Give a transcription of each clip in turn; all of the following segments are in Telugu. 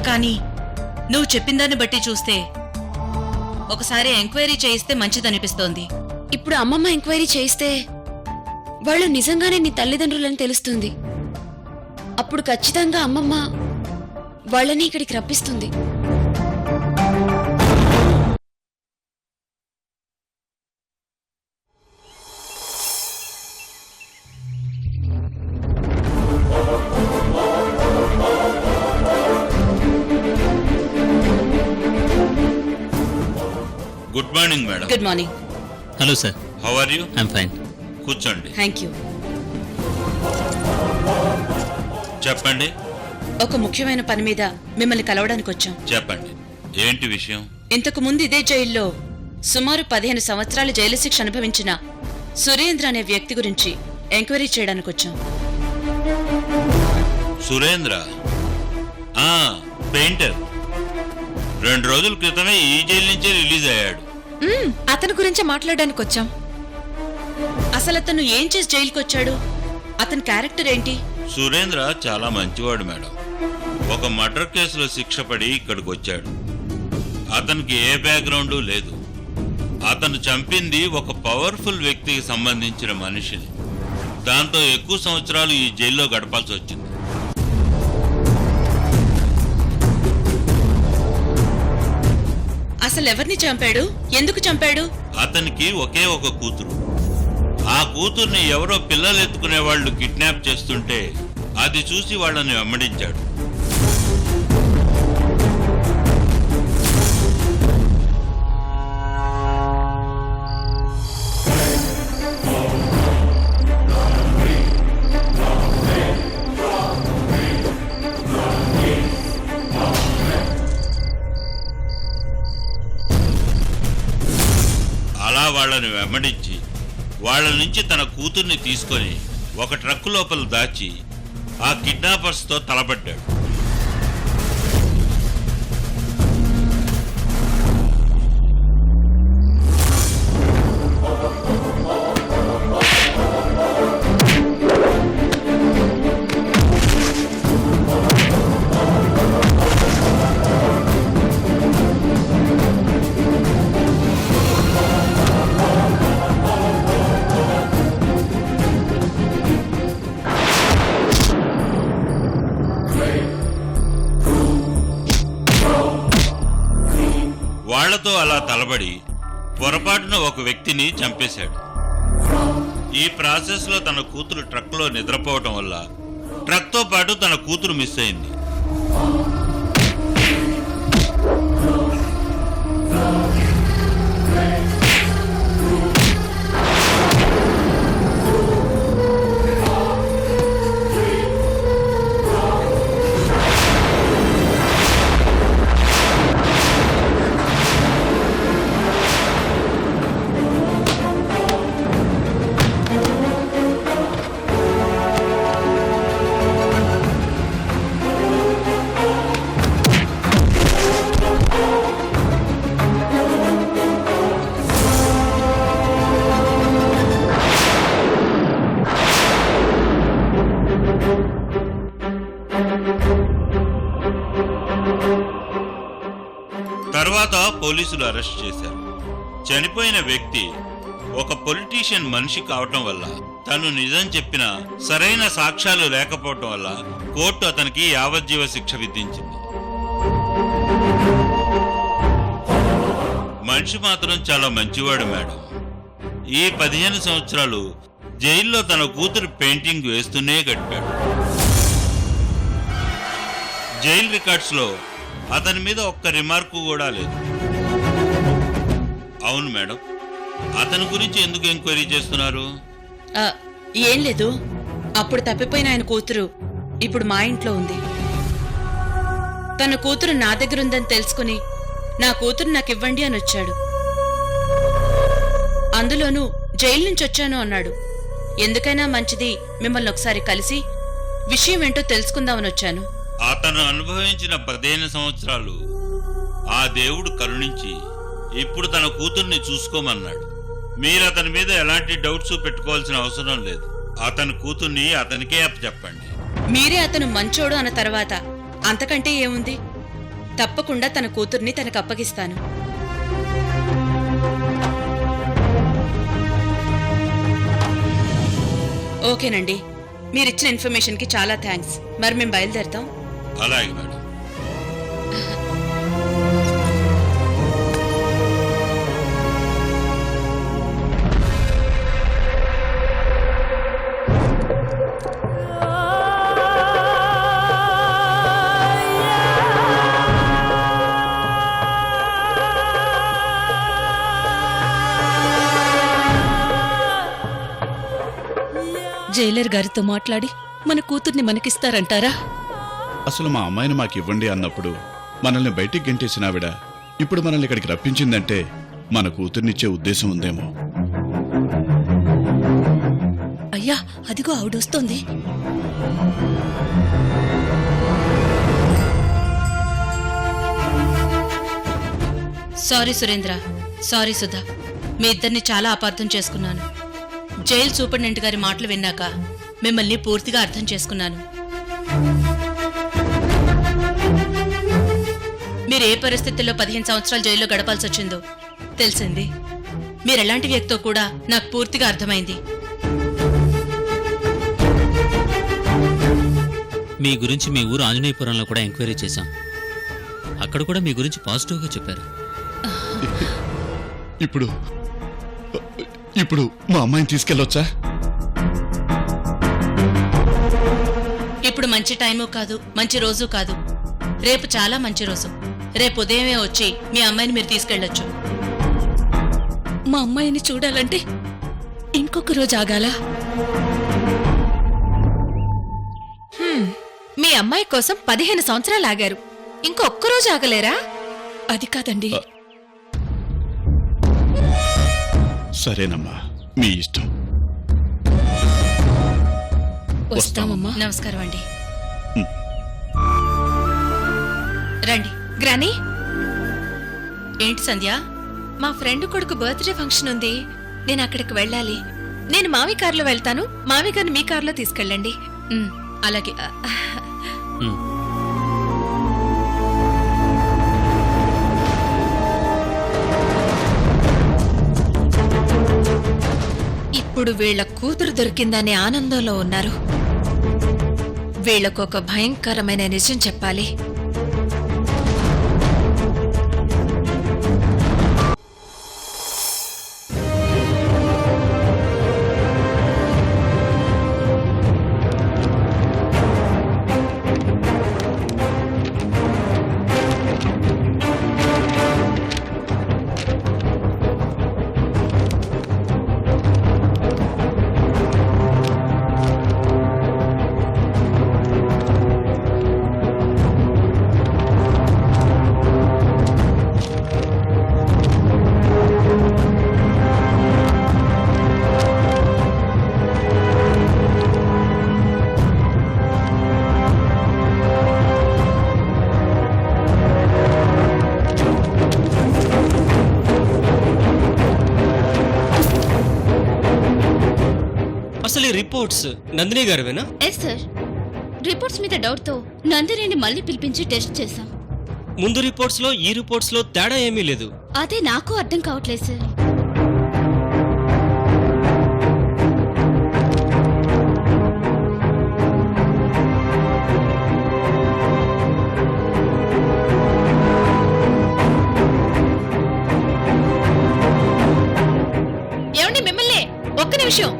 కానీ నువ్వు చెప్పిందాన్ని బట్టి చూస్తే ఒకసారి ఎంక్వైరీ చేయిస్తే మంచిదనిపిస్తోంది. ఇప్పుడు అమ్మమ్మ ఎంక్వైరీ చేయిస్తే వాళ్ళు నిజంగానే నీ తల్లిదండ్రులని తెలుస్తుంది. అప్పుడు ఖచ్చితంగా అమ్మమ్మ వాళ్ళని ఇక్కడికి రప్పిస్తుంది. Good morning madam. Good morning. Hello sir. How are you? I'm fine. కూర్చోండి. Thank you. చెప్పండి. ఒక ముఖ్యమైన పని మీద మిమ్మల్ని కలవడానికి వచ్చాం. చెప్పండి, ఏంటి విషయం? ఇంతకు ముందు ఇదే జైల్లో సుమారు 15 సంవత్సరాల జైలు శిక్ష అనుభవించిన సురేంద్ర అనే వ్యక్తి గురించి ఎంక్వైరీ చేయడానికి వచ్చాం. సురేంద్ర? పెయింటర్. 2 రోజుల క్రితమే ఈ జైలు నుంచే రిలీజ్ అయ్యాడు. అతని గురించే మాట్లాడడానికి వచ్చాం. అసలు అతను ఏం చేసి జైలుకి వచ్చాడు? అతని క్యారెక్టర్ ఏంటి? సురేంద్ర చాలా మంచివాడు మేడం. ఒక మర్డర్ కేసులో శిక్ష పడి ఇక్కడికి వచ్చాడు. అతనికి ఏ బ్యాక్గ్రౌండ్ లేదు. అతను చంపింది ఒక పవర్ఫుల్ వ్యక్తికి సంబంధించిన మనిషిని. దాంతో ఎక్కువ సంవత్సరాలు ఈ జైల్లో గడపాల్సి వచ్చింది. అసలు ఎవరిని చంపాడు? ఎందుకు చంపాడు? అతనికి ఒకే ఒక కూతురు. ఆ కూతుర్ని ఎవరో పిల్లలు ఎత్తుకునే వాళ్ళు కిడ్నాప్ చేస్తుంటే అది చూసి వాళ్ళని వెంబడించాడు. అలా వాళ్ళని వెంబడించి వాళ్ళ నుంచి తన కూతుర్ని తీసుకొని ఒక ట్రక్కు లోపల దాచి ఆ కిడ్నాపర్స్తో తలపడ్డాడు. వాళ్లతో అలా తలబడి పొరపాటున ఒక వ్యక్తిని చంపేశాడు. ఈ ప్రాసెస్ లో తన కూతురు ట్రక్ లో నిద్రపోవటం వల్ల ట్రక్ తో పాటు తన కూతురు మిస్ అయింది. తర్వాత పోలీసులు అరెస్ట్ చేశారు. చనిపోయిన వ్యక్తి ఒక పొలిటీషియన్ మనిషి కావటం వల్ల, తను నిజం చెప్పిన సరైన సాక్ష్యాలు లేకపోవటం వల్ల కోర్టు అతనికి యావజ్జీవ శిక్ష విధించింది. మనిషి మాత్రం చాలా మంచివాడు మేడం. ఈ 15 సంవత్సరాలు జైల్లో తన కూతురు పెయింటింగ్ వేస్తూనే గడిపాడు. జైలు రికార్డ్స్ లో అతని మీద ఒక్క రిమార్కు కూడా లేదు. అవును మేడం, అతని గురించి ఎందుకు ఎంక్వైరీ చేస్తున్నారు? ఏం లేదు, అప్పుడు తప్పిపోయిన ఆయన కూతురు ఇప్పుడు మా ఇంట్లో ఉంది. తన కూతురు నా దగ్గర ఉందని తెలుసుకుని నా కూతురు నాకివ్వండి అని వచ్చాడు. అందులోనూ జైలు నుంచి వచ్చాను అన్నాడు. ఎందుకైనా మంచిది మిమ్మల్ని ఒకసారి కలిసి విషయం ఏంటో తెలుసుకుందామని వచ్చాను. అతను అనుభవించిన 15 సంవత్సరాలు ఆ దేవుడు కరుణించి ఇప్పుడు తన కూతుర్ని చూసుకోమన్నాడు. మీరు అతని మీద ఎలాంటి డౌట్స్ పెట్టుకోవాల్సిన అవసరం లేదు. అతని కూతుర్ని అతనికే అప్పచెప్పండి. మీరే అతను మంచోడు అన్న తర్వాత అంతకంటే ఏముంది? తప్పకుండా తన కూతుర్ని తనకు అప్పగిస్తాను. ఓకేనండి, మీరిచ్చిన ఇన్ఫర్మేషన్కి చాలా థ్యాంక్స్. మరి మేము బయలుదేరుతాం. అలాగే మేడం. జైలర్ గారితో మాట్లాడి మన కూతుర్ని మనకిస్తారంటారా? అసలు మా అమ్మాయిని మాకు ఇవ్వండి అన్నప్పుడు మనల్ని బయటికి గెంటేసిన ఆవిడ ఇప్పుడు మనల్ని ఇక్కడికి రప్పించిందంటే మన కూతుర్నిచ్చే ఉద్దేశం ఉందేమో. అయ్యా, అదిగో ఆవిడొస్తోంది. సారీ సురేంద్ర, సారీ సుధా, మీ ఇద్దరిని చాలా అపార్థం చేసుకున్నాను. జైలు సూపరింటెండెంట్ గారి మాటలు విన్నాక మిమ్మల్ని పూర్తిగా అర్థం చేసుకున్నాను. మీరు ఏ పరిస్థితుల్లో 15 సంవత్సరాలు జైల్లో గడపాల్సి వచ్చిందో తెలిసింది. మీరెలాంటి వ్యక్తితో కూడా నాకు పూర్తిగా అర్థమైంది. మీ గురించి మీ ఊరు ఆంజనేయపురంలో కూడా ఎంక్వైరీ చేశాం. అక్కడ కూడా మీ గురించి పాజిటివ్గా చెప్పారు. ఇప్పుడు ఇప్పుడు మా అమ్మాయిని తీసుకెళ్ళొచ్చా? ఇప్పుడు మంచి టైము కాదు, మంచి రోజు కాదు. రేపు చాలా మంచి రోజు. రేపు ఉదయమే వచ్చి మీ అమ్మాయిని మీరు తీసుకెళ్లొచ్చు. మా అమ్మాయిని చూడాలంటే ఇంకొక రోజు ఆగాలా? మీ అమ్మాయి కోసం 15 సంవత్సరాలు ఆగారు, ఇంకొక్కరోజు ఆగలేరా? అది కాదండి. సరేనమ్మా, మీ ఇష్టం. వస్తామమ్మా. నమస్కారం అండి. రండి. గ్రానీ, ఏంటి సంధ్య? మా ఫ్రెండ్ కొడుకు బర్త్డే ఫంక్షన్ ఉంది, నేను అక్కడికి వెళ్ళాలి. నేను మావి కారులో వెళ్తాను, మావి గారిని మీ కారులో తీసుకెళ్ళండి. అలాగే. ఇప్పుడు వీళ్ల కూతురు దొరికిందనే ఆనందంలో ఉన్నారు. వీళ్లకొక భయంకరమైన నిజం చెప్పాలి. అసలు ఈ రిపోర్ట్స్ నందిని గారివేనా? Yes sir. రిపోర్ట్స్ మీద డౌట్తో నందినిని మళ్ళీ పిలిపించి టెస్ట్ చేశాం. ముందు రిపోర్ట్స్ లో ఈ రిపోర్ట్స్ లో తేడా ఏమీ లేదు. అదే నాకు అర్థం కావట్లేదు సార్. ఏమండి, మిమ్మల్ని ఒక్క నిమిషం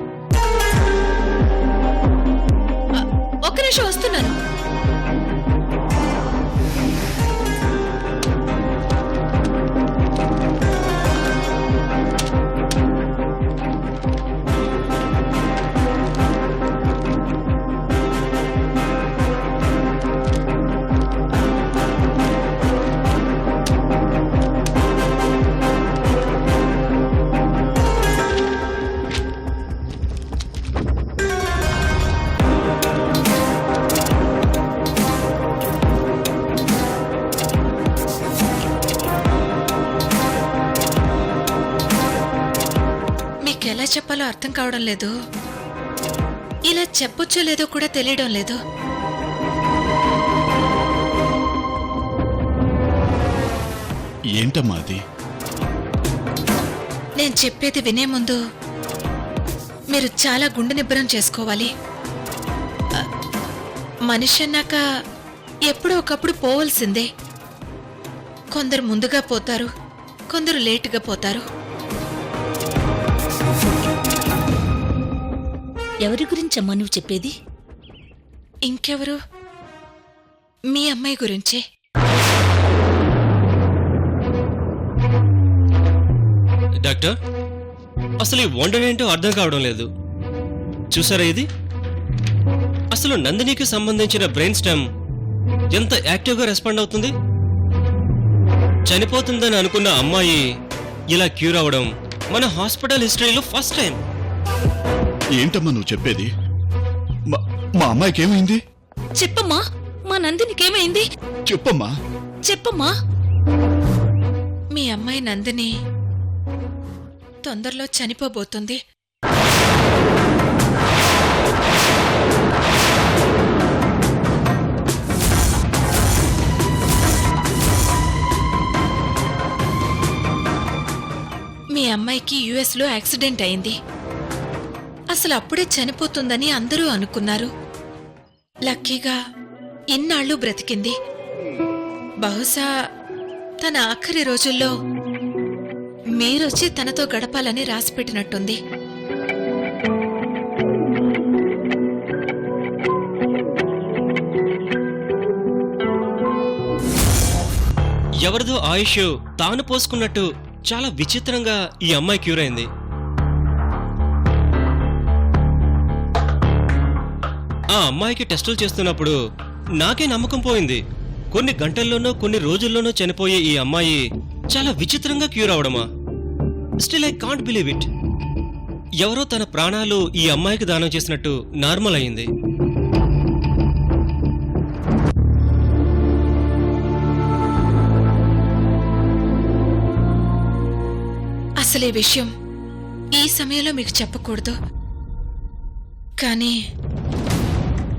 వస్తున్నాను. ఎలా చెప్పాలో అర్థం కావడం లేదు. ఇలా చెప్పొచ్చో లేదో కూడా తెలియడం లేదు. ఏంటమ్మా అది? నేను చెప్పేది వినే ముందు మీరు చాలా గుండె నిబ్బరం చేసుకోవాలి. మనిషి అన్నాక ఎప్పుడో ఒకప్పుడు పోవలసిందే. కొందరు ముందుగా పోతారు, కొందరు లేటుగా పోతారు. ఎవరి గురించమ్మా నువ్వు చెప్పేది? ఇంకెవరు? మీ అమ్మాయి గురించే. డాక్టర్, అసలు ఈ వండర్ ఏంటో అర్థం కావడం లేదు. చూసారా ఇది? అసలు నందినికి సంబంధించిన బ్రెయిన్ స్టెమ్ ఎంత యాక్టివ్గా రెస్పాండ్ అవుతుంది. చనిపోతుందని అనుకున్న అమ్మాయి ఇలా క్యూర్ అవడం మన హాస్పిటల్ హిస్టరీలో ఫస్ట్ టైం. ఏంటమ్మా నువ్వు చెప్పేది? మా అమ్మాయికి ఏమైంది? చెప్పమ్మా, మా నందినికేమైంది? చెప్పమ్మా. చెప్పమ్మా. మీ అమ్మాయి నందిని తొందరలో చనిపోబోతుంది. మీ అమ్మాయికి యుఎస్లో యాక్సిడెంట్ అయింది. అసలు అప్పుడే చనిపోతుందని అందరూ అనుకున్నారు. లక్కీగా ఇన్నాళ్ళు బ్రతికింది. బహుశా తన ఆఖరి రోజుల్లో మీరొచ్చి తనతో గడపాలని రాసిపెట్టినట్టుంది. ఎవరిదో ఆయుష్ తాను పోసుకున్నట్టు చాలా విచిత్రంగా ఈ అమ్మాయి క్యూర్ అయింది. ఆ అమ్మాయికి టెస్టులు చేస్తున్నప్పుడు నాకే నమ్మకం పోయింది. కొన్ని గంటల్లోనో కొన్ని రోజుల్లోనో చనిపోయే ఈ అమ్మాయి చాలా విచిత్రంగా క్యూర్ అవడమా? Still I can't believe it. ఎవరో తన ప్రాణాలు ఈ అమ్మాయికి దానం చేసినట్టు నార్మల్ అయింది. అసలు ఈ విషయం ఈ సమయంలో మీకు చెప్పకూడదు. కానీ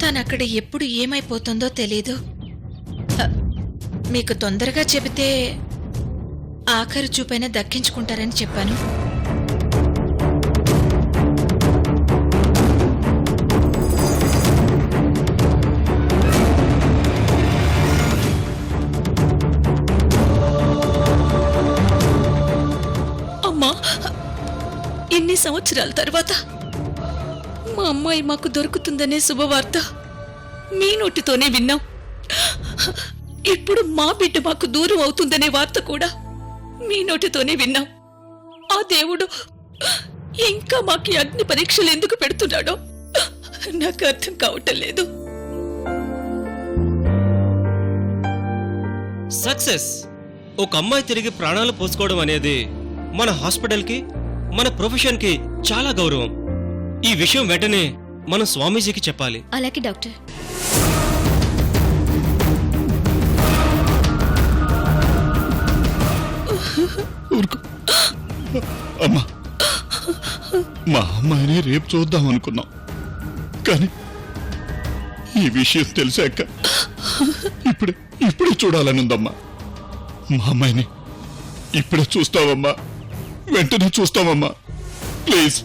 తనక్కడ ఎప్పుడు ఏమైపోతుందో తెలీదు. మీకు తొందరగా చెబితే ఆఖరి చూపైనా దక్కించుకుంటారని చెప్పాను. అమ్మా, ఎన్ని సంవత్సరాల తర్వాత మా అమ్మాయి మాకు దొరుకుతుందనే శుభవార్త మీ నోటితోనే విన్నాం. ఇప్పుడు మా బిడ్డ మాకు దూరం అవుతుందనే వార్త కూడా మీ నోటితోనే విన్నాం. ఆ దేవుడు ఇంకా మాకు ఈ అగ్ని పరీక్షలు ఎందుకు పెడుతున్నాడో నాకు అర్థం కావటం లేదు. సక్సెస్. ఒక అమ్మాయి తిరిగి ప్రాణాలు పోసుకోవడం అనేది మన హాస్పిటల్కి, మన ప్రొఫెషన్కి చాలా గౌరవం. ఈ విషయం వెంటనే మనం స్వామీజీకి చెప్పాలి. అలాగే డాక్టర్. ఊరుకో అమ్మా. మా అమ్మాయిని రేపు చూద్దాం అనుకున్నాం, కానీ ఈ విషయం తెలిసాక ఇప్పుడే చూడాలనుందమ్మా. మా అమ్మాయిని ఇప్పుడే చూస్తావమ్మా, వెంటనే చూస్తావమ్మా, ప్లీజ్.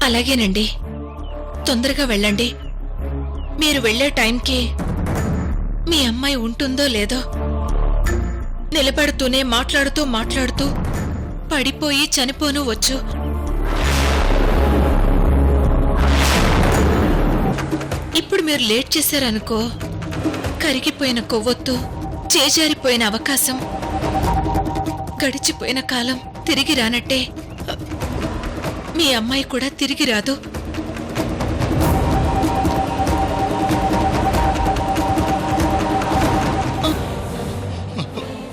అలాగేనండి, తొందరగా వెళ్ళండి. మీరు వెళ్లే టైంకి మీ అమ్మాయి ఉంటుందో లేదో. నిలబడుతూనే మాట్లాడుతూ పడిపోయి చనిపోను వచ్చు. ఇప్పుడు మీరు లేట్ చేశారనుకో, కరిగిపోయిన కొవ్వొత్తు, చేజారిపోయిన అవకాశం, గడిచిపోయిన కాలం తిరిగి రానట్టే. మీ అమ్మాయి కూడా తిరిగి రాదు.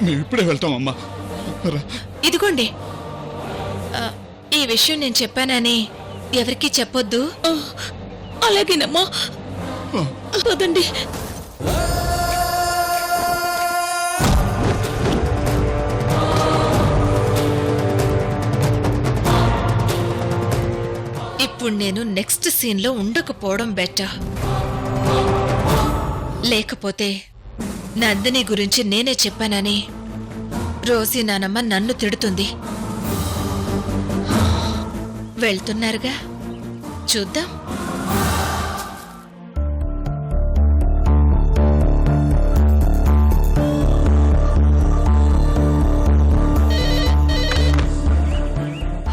మేము ఇప్పుడే వెళ్తామమ్మా. ఇదిగోండి, ఈ విషయం నేను చెప్పానని ఎవరికీ చెప్పొద్దు. అలాగేనమ్మా, పదండి. ఇప్పుడు నేను నెక్స్ట్ సీన్లో ఉండకపోవడం బెటర్. లేకపోతే నందిని గురించి నేనే చెప్పానని రోజీ నానమ్మ నన్ను తిడుతుంది. వెళ్తున్నారుగా, చూద్దాం.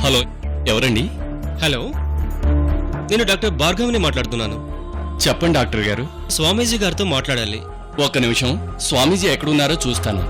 హలో, ఎవరండి? హలో, నేను డాక్టర్ భార్గవిని మాట్లాడుతున్నాను. చెప్పండి డాక్టర్ గారు. స్వామీజీ గారితో మాట్లాడాలి. ఒక్క నిమిషం, స్వామీజీ ఎక్కడున్నారో చూస్తాను.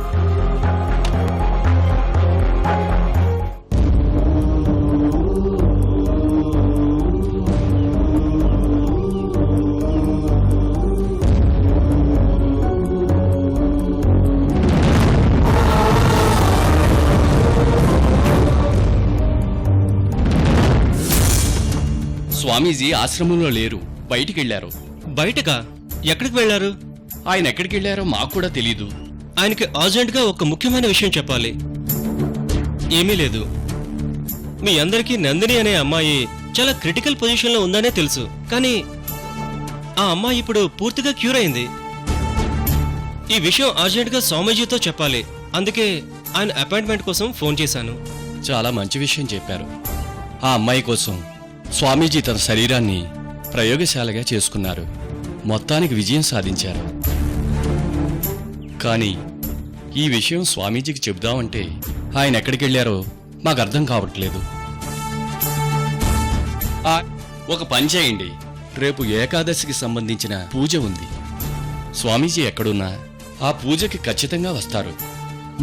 స్వామీజీ ఆశ్రమంలో లేరు, బయటికెళ్లారు. బయటకా? ఎక్కడికి వెళ్లారు? ఆయన ఎక్కడికెళ్లారో మాకు కూడా తెలీదు. ఆయనకి అర్జెంటుగా ఒక ముఖ్యమైన విషయం చెప్పాలి. ఏమీ లేదు, మీ అందరికీ నందిని అనే అమ్మాయి చాలా క్రిటికల్ పొజిషన్లో ఉందనే తెలుసు. కానీ ఆ అమ్మాయి ఇప్పుడు పూర్తిగా క్యూర్ అయింది. ఈ విషయం అర్జెంటుగా స్వామీజీతో చెప్పాలి. అందుకే ఆయన అపాయింట్మెంట్ కోసం ఫోన్ చేశాను. చాలా మంచి విషయం చెప్పారు. ఆ అమ్మాయి కోసం స్వామీజీ తన శరీరాన్ని ప్రయోగశాలగా చేసుకున్నారు. మొత్తానికి విజయం సాధించారు. కానీ ఈ విషయం స్వామీజీకి చెబుదామంటే ఆయన ఎక్కడికెళ్లారో మాకు అర్థం కావట్లేదు. ఒక పని చేయండి, రేపు ఏకాదశికి సంబంధించిన పూజ ఉంది. స్వామీజీ ఎక్కడున్నా ఆ పూజకి ఖచ్చితంగా వస్తారు.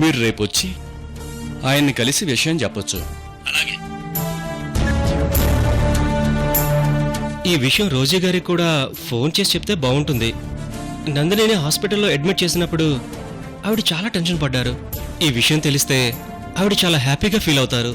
మీరు రేపొచ్చి ఆయన్ని కలిసి విషయం చెప్పొచ్చు. అలాగే. ఈ విషయం రోజీ గారికి కూడా ఫోన్ చేసి చెప్తే బాగుంటుంది. నందినిని హాస్పిటల్లో అడ్మిట్ చేసినప్పుడు ఆవిడ చాలా టెన్షన్ పడ్డారు. ఈ విషయం తెలిస్తే ఆవిడ చాలా హ్యాపీగా ఫీల్ అవుతారు.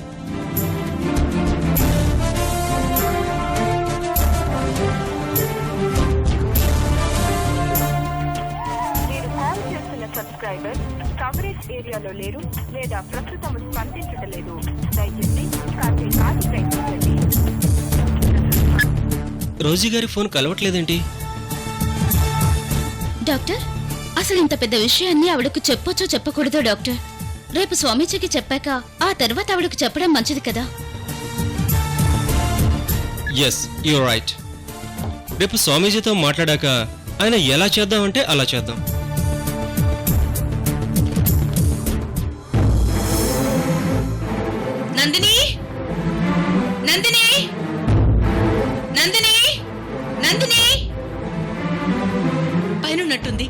మీరు కాల్ చేస్తున్న సబ్స్క్రైబర్ కవరేజ్ ఏరియాలో లేరు లేదా ప్రస్తుతం స్పందించటలేదు. దయచేసి కాసేపు ఆగి ప్రయత్నించండి. రోజీ గారి ఫోన్ కలవట్లేదేంటి? డాక్టర్, అసలు ఇంత పెద్ద విషయాన్ని ఆవిడకు చెప్పొచ్చో చెప్పకూడదో డాక్టర్? రేపు స్వామీజీకి చెప్పాక ఆ తర్వాత ఆవిడకు చెప్పడం మంచిది కదా. Yes, you're right. రేపు స్వామీజీతో మాట్లాడాక ఆయన ఎలా చేద్దామంటే అలా చేద్దాం. నందిని, నందిని, నందిని, నందిని పైనున్నట్టుంది.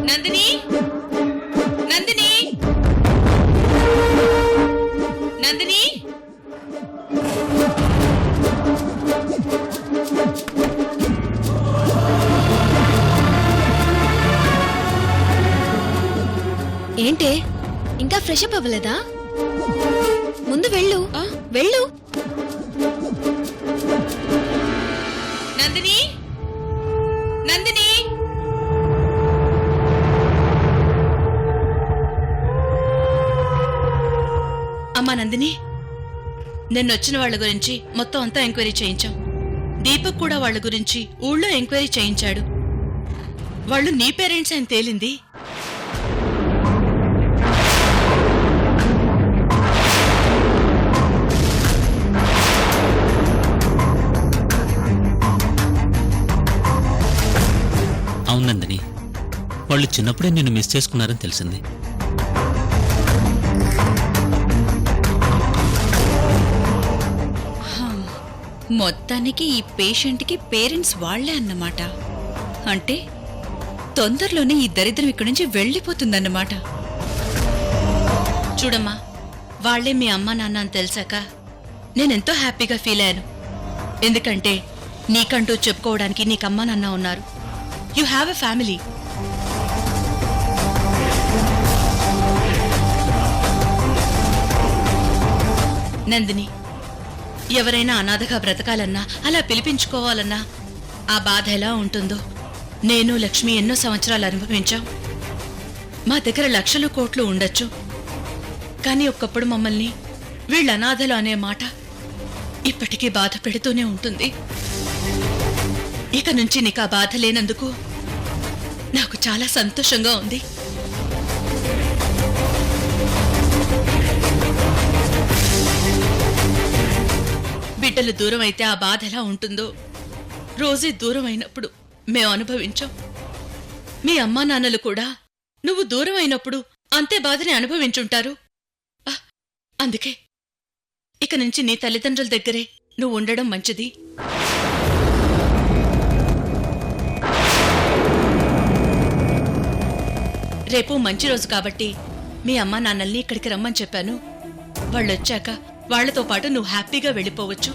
నందిని, నందిని, నందిని. ఏంటే ఇంకా ఫ్రెష్ అప్ అవ్వలేదా? ముందు వెళ్ళు, వెళ్ళు. నందిని, నందిని. అమ్మా నందిని, నిన్నొచ్చిన వాళ్ళ గురించి మొత్తం అంతా ఎంక్వైరీ చేయించాం. దీపక్ కూడా వాళ్ళ గురించి ఊళ్ళో ఎంక్వైరీ చేయించాడు. వాళ్ళు నీ పేరెంట్స్ అని తేలింది. అవునందని, వాళ్ళు చిన్నప్పుడే నిన్ను మిస్ చేసుకున్నారని తెలిసింది. మొత్తానికి ఈ పేషెంట్కి పేరెంట్స్ వాళ్లే అన్నమాట. అంటే తొందరలోనే ఈ దరిద్రం ఇక్కడి నుంచి వెళ్ళిపోతుందన్నమాట. చూడమ్మా, వాళ్లే మీ అమ్మ నాన్న అని తెలిసాక నేనెంతో హ్యాపీగా ఫీల్ అయ్యాను. ఎందుకంటే నీకంటూ చెప్పుకోవడానికి నీకమ్మా నాన్న ఉన్నారు. You have a family. Nandini, ఎవరైనా అనాథగా బ్రతకాలన్నా అలా పిలిపించుకోవాలన్నా ఆ బాధ ఎలా ఉంటుందో నేను లక్ష్మి ఎన్నో సంవత్సరాలు అనుభవించాం. మా దగ్గర లక్షలు కోట్లు ఉండొచ్చు, కానీ ఒక్కప్పుడు మమ్మల్ని వీళ్ళ అనాథలు అనే మాట ఇప్పటికీ బాధ పెడుతూనే ఉంటుంది. ఇక నుంచి నీకు ఆ బాధ లేనందుకు నాకు చాలా సంతోషంగా ఉంది. బిడ్డలు దూరం అయితే ఆ బాధ ఎలా ఉంటుందో రోజీ దూరం అయినప్పుడు మేము అనుభవించాం. మీ అమ్మా నాన్నలు కూడా నువ్వు దూరం అయినప్పుడు అంతే బాధని అనుభవించుంటారు. అందుకే ఇక నుంచి నీ తల్లిదండ్రుల దగ్గరే నువ్వు ఉండడం మంచిది. రేపు మంచి రోజు కాబట్టి మీ అమ్మా నాన్నల్ని ఇక్కడికి రమ్మని చెప్పాను. వాళ్ళొచ్చాక వాళ్లతో పాటు నువ్వు హ్యాపీగా వెళ్ళిపోవచ్చు.